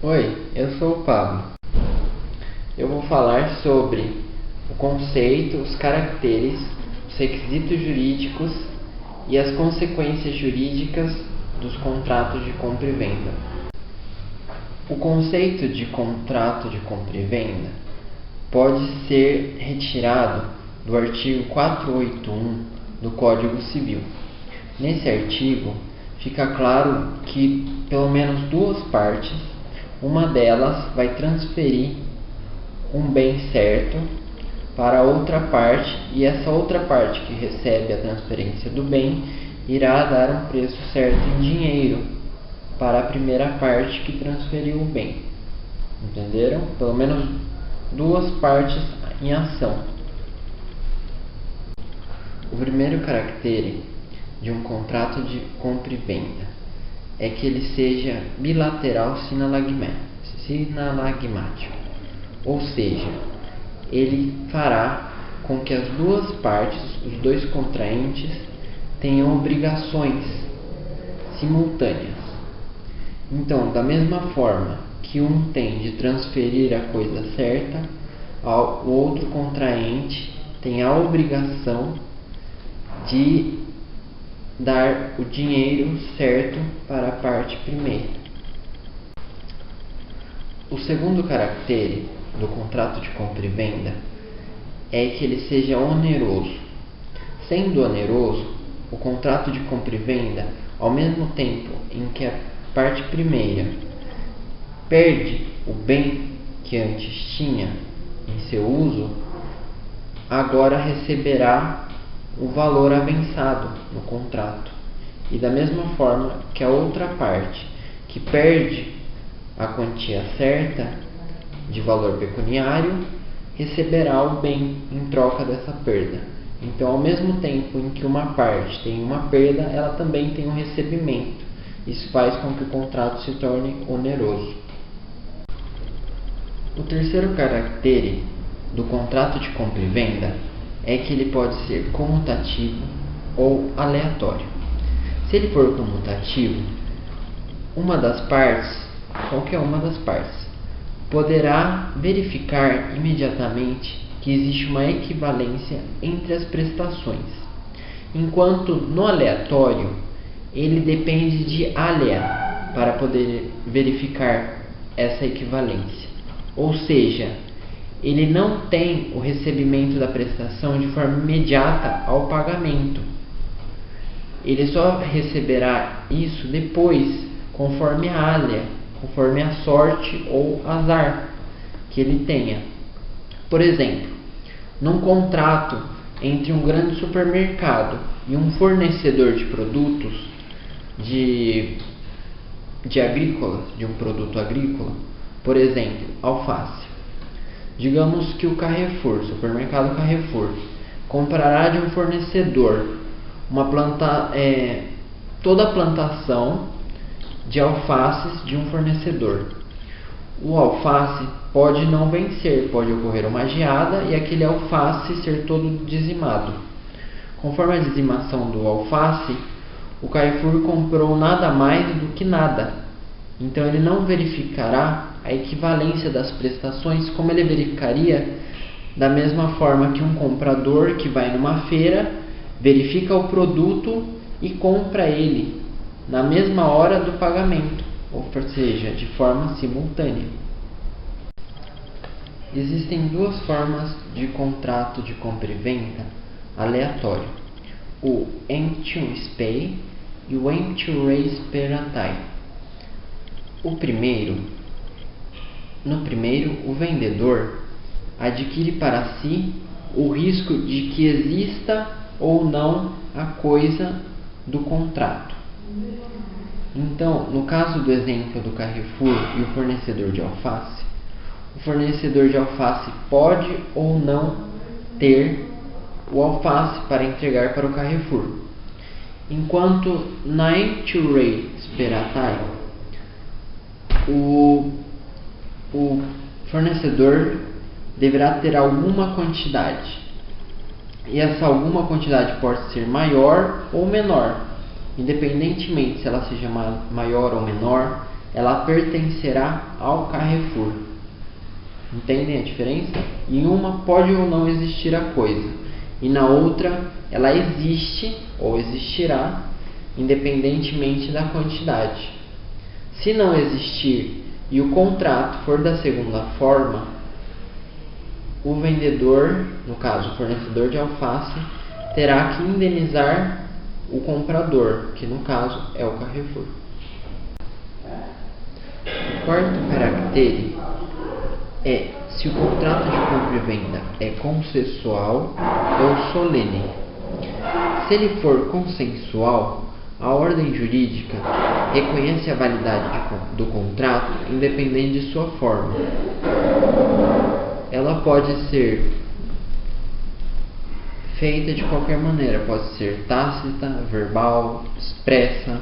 Oi, eu sou o Pablo. Eu vou falar sobre o conceito, os caracteres, os requisitos jurídicos e as consequências jurídicas dos contratos de compra e venda. O conceito de contrato de compra e venda pode ser retirado do artigo 481 do Código Civil. Nesse artigo fica claro que pelo menos duas partes, uma delas vai transferir um bem certo para outra parte e essa outra parte que recebe a transferência do bem irá dar um preço certo em dinheiro para a primeira parte que transferiu o bem. Entenderam? Pelo menos duas partes em ação. O primeiro caractere de um contrato de compra e venda é que ele seja bilateral sinalagmático, ou seja, ele fará com que as duas partes, os dois contraentes, tenham obrigações simultâneas. Então, da mesma forma que um tem de transferir a coisa certa, o outro contraente tem a obrigação de dar o dinheiro certo para a parte primeira. O segundo caractere do contrato de compra e venda é que ele seja oneroso. Sendo oneroso, o contrato de compra e venda, ao mesmo tempo em que a parte primeira perde o bem que antes tinha em seu uso, agora receberá o valor avançado no contrato. E da mesma forma que a outra parte que perde a quantia certa de valor pecuniário receberá o bem em troca dessa perda. Então, ao mesmo tempo em que uma parte tem uma perda, ela também tem um recebimento. Isso faz com que o contrato se torne oneroso. O terceiro caractere do contrato de compra e venda é que ele pode ser comutativo ou aleatório. Se ele for comutativo, uma das partes, qualquer uma das partes, poderá verificar imediatamente que existe uma equivalência entre as prestações, enquanto no aleatório ele depende de alea para poder verificar essa equivalência. Ou seja, ele não tem o recebimento da prestação de forma imediata ao pagamento. Ele só receberá isso depois, conforme a alea, conforme a sorte ou azar que ele tenha. Por exemplo, num contrato entre um grande supermercado e um fornecedor de produtos de um produto agrícola, por exemplo, alface. Digamos que o Carrefour, o supermercado Carrefour, comprará de um fornecedor toda a plantação de alfaces de um fornecedor. O alface pode não vencer, pode ocorrer uma geada e aquele alface ser todo dizimado. Conforme a dizimação do alface, o Carrefour comprou nada mais do que nada. Então ele não verificará a equivalência das prestações como ele verificaria da mesma forma que um comprador que vai numa feira, verifica o produto e compra ele na mesma hora do pagamento, ou seja, de forma simultânea. Existem duas formas de contrato de compra e venda aleatório: o empty spei e o empty res peratai. No primeiro, o vendedor adquire para si o risco de que exista ou não a coisa do contrato. Então, no caso do exemplo do Carrefour e o fornecedor de alface, o fornecedor de alface pode ou não ter o alface para entregar para o Carrefour. Enquanto na empty res peratai, o fornecedor deverá ter alguma quantidade. E essa alguma quantidade pode ser maior ou menor. Independentemente se ela seja maior ou menor, ela pertencerá ao Carrefour. Entendem a diferença? Em uma pode ou não existir a coisa, e na outra ela existe ou existirá independentemente da quantidade. Se não existir e o contrato for da segunda forma, o vendedor, no caso o fornecedor de alface, terá que indenizar o comprador, que no caso é o Carrefour. O quarto caractere é se o contrato de compra e venda é consensual ou solene. Se ele for consensual, a ordem jurídica reconhece a validade do contrato independente de sua forma. Ela pode ser feita de qualquer maneira, pode ser tácita, verbal, expressa,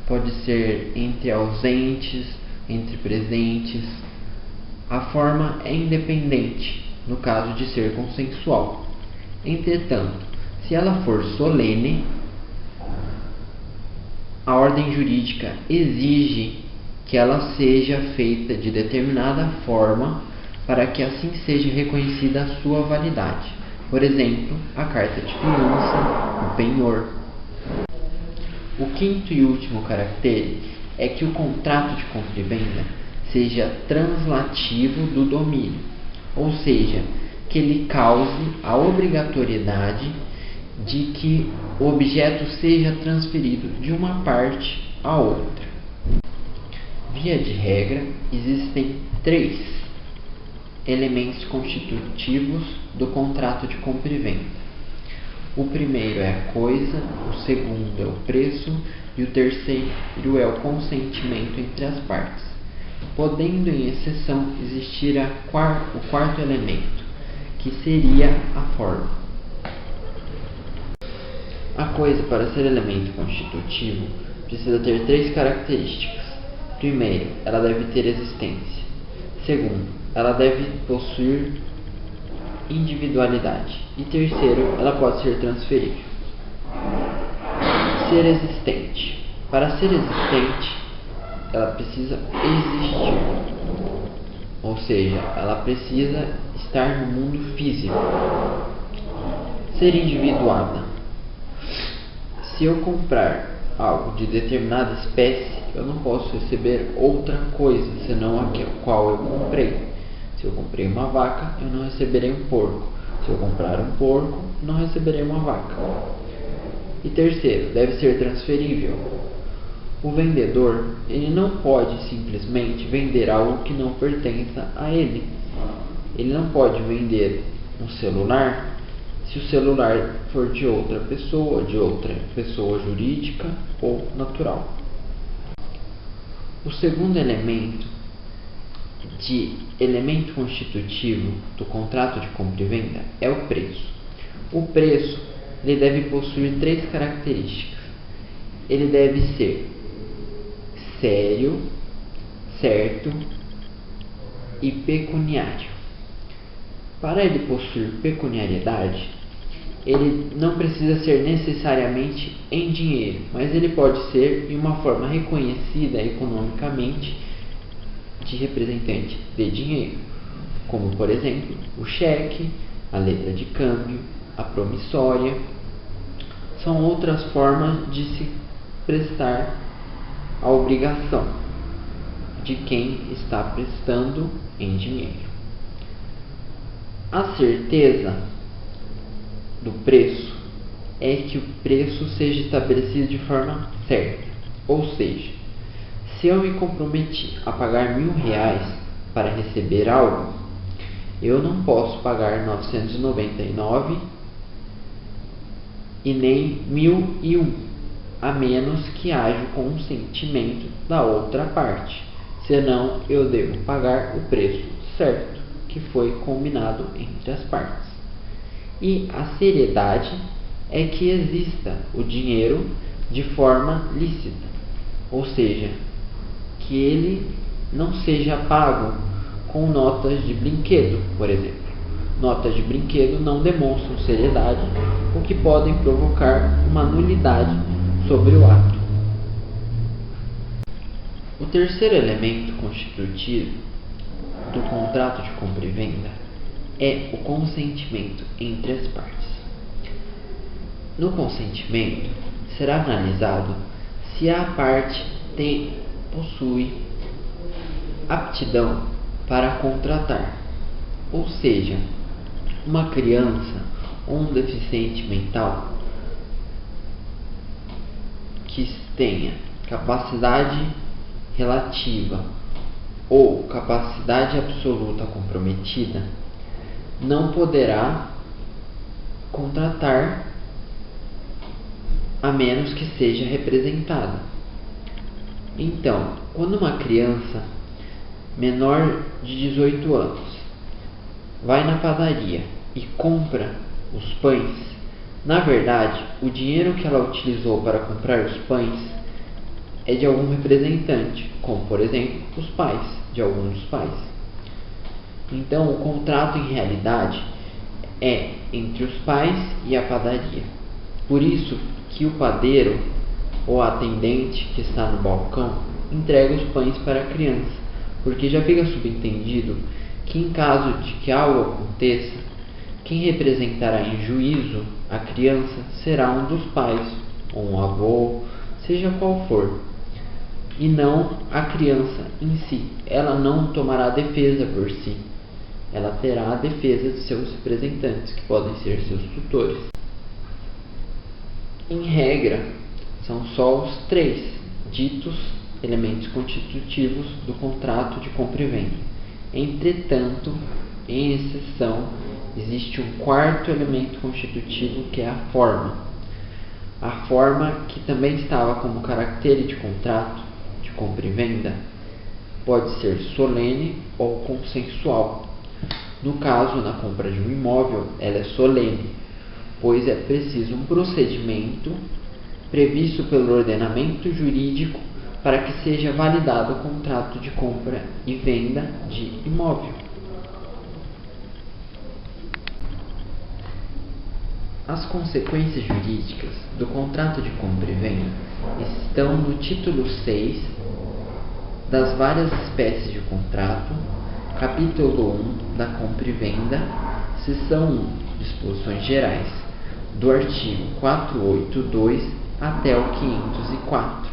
pode ser entre ausentes, entre presentes. A forma é independente, no caso de ser consensual. Entretanto, se ela for solene, a ordem jurídica exige que ela seja feita de determinada forma para que assim seja reconhecida a sua validade. Por exemplo, a carta de fiança, o penhor. O quinto e último caractere é que o contrato de compra e venda seja translativo do domínio, ou seja, que ele cause a obrigatoriedade de que o objeto seja transferido de uma parte a outra. Via de regra, existem 3 elementos constitutivos do contrato de compra e venda. O primeiro é a coisa, o segundo é o preço e o terceiro é o consentimento entre as partes, podendo em exceção existir o quarto elemento, que seria a forma. A coisa, para ser elemento constitutivo, precisa ter 3 características. Primeiro, ela deve ter existência. Segundo, ela deve possuir individualidade. E terceiro, ela pode ser transferível. Ser existente. Para ser existente, ela precisa existir. Ou seja, ela precisa estar no mundo físico. Ser individuada. Se eu comprar algo de determinada espécie, eu não posso receber outra coisa senão a qual eu comprei. Se eu comprei uma vaca, eu não receberei um porco. Se eu comprar um porco, não receberei uma vaca. E terceiro, deve ser transferível. O vendedor, ele não pode simplesmente vender algo que não pertença a ele. Ele não pode vender um celular se o celular for de outra pessoa jurídica ou natural. O segundo elemento constitutivo do contrato de compra e venda é o preço. O preço ele deve possuir 3 características. Ele deve ser sério, certo e pecuniário. Para ele possuir pecuniariedade, ele não precisa ser necessariamente em dinheiro, mas ele pode ser em uma forma reconhecida economicamente de representante de dinheiro, como por exemplo o cheque, a letra de câmbio, a promissória. São outras formas de se prestar a obrigação de quem está prestando em dinheiro. A certeza do preço é que o preço seja estabelecido de forma certa, ou seja, se eu me comprometi a pagar R$1.000 para receber algo, eu não posso pagar 999 e nem 1.001, a menos que haja o consentimento da outra parte, senão eu devo pagar o preço certo que foi combinado entre as partes. E a seriedade é que exista o dinheiro de forma lícita, ou seja, que ele não seja pago com notas de brinquedo, por exemplo. Notas de brinquedo não demonstram seriedade, o que podem provocar uma nulidade sobre o ato. O terceiro elemento constitutivo do contrato de compra e venda é o consentimento entre as partes. No consentimento, será analisado se a parte possui aptidão para contratar, ou seja, uma criança ou um deficiente mental que tenha capacidade relativa ou capacidade absoluta comprometida não poderá contratar a menos que seja representada. Então, quando uma criança menor de 18 anos vai na padaria e compra os pães, na verdade, o dinheiro que ela utilizou para comprar os pães é de algum representante, como por exemplo os pais, de algum dos pais. Então, o contrato em realidade é entre os pais e a padaria. Por isso que o padeiro ou atendente que está no balcão entrega os pães para a criança, porque já fica subentendido que em caso de que algo aconteça, quem representará em juízo a criança será um dos pais, ou um avô, seja qual for, e não a criança em si. Ela não tomará defesa por si, ela terá a defesa de seus representantes, que podem ser seus tutores. Em regra, são só os 3 ditos elementos constitutivos do contrato de compra e venda. Entretanto, em exceção, existe um 4º elemento constitutivo, que é a forma. A forma, que também estava como caractere de contrato de compra e venda, pode ser solene ou consensual. No caso, na compra de um imóvel, ela é solene, pois é preciso um procedimento previsto pelo ordenamento jurídico para que seja validado o contrato de compra e venda de imóvel. As consequências jurídicas do contrato de compra e venda estão no título 6 das várias espécies de contrato, capítulo 1 da compra e venda, seção 1, disposições gerais, do artigo 482 até o 504.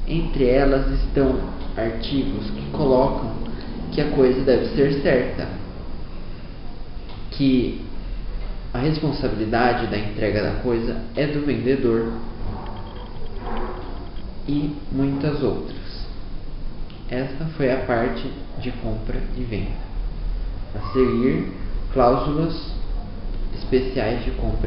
Entre elas estão artigos que colocam que a coisa deve ser certa, que a responsabilidade da entrega da coisa é do vendedor e muitas outras. Esta foi a parte de compra e venda. A seguir, cláusulas especiais de compra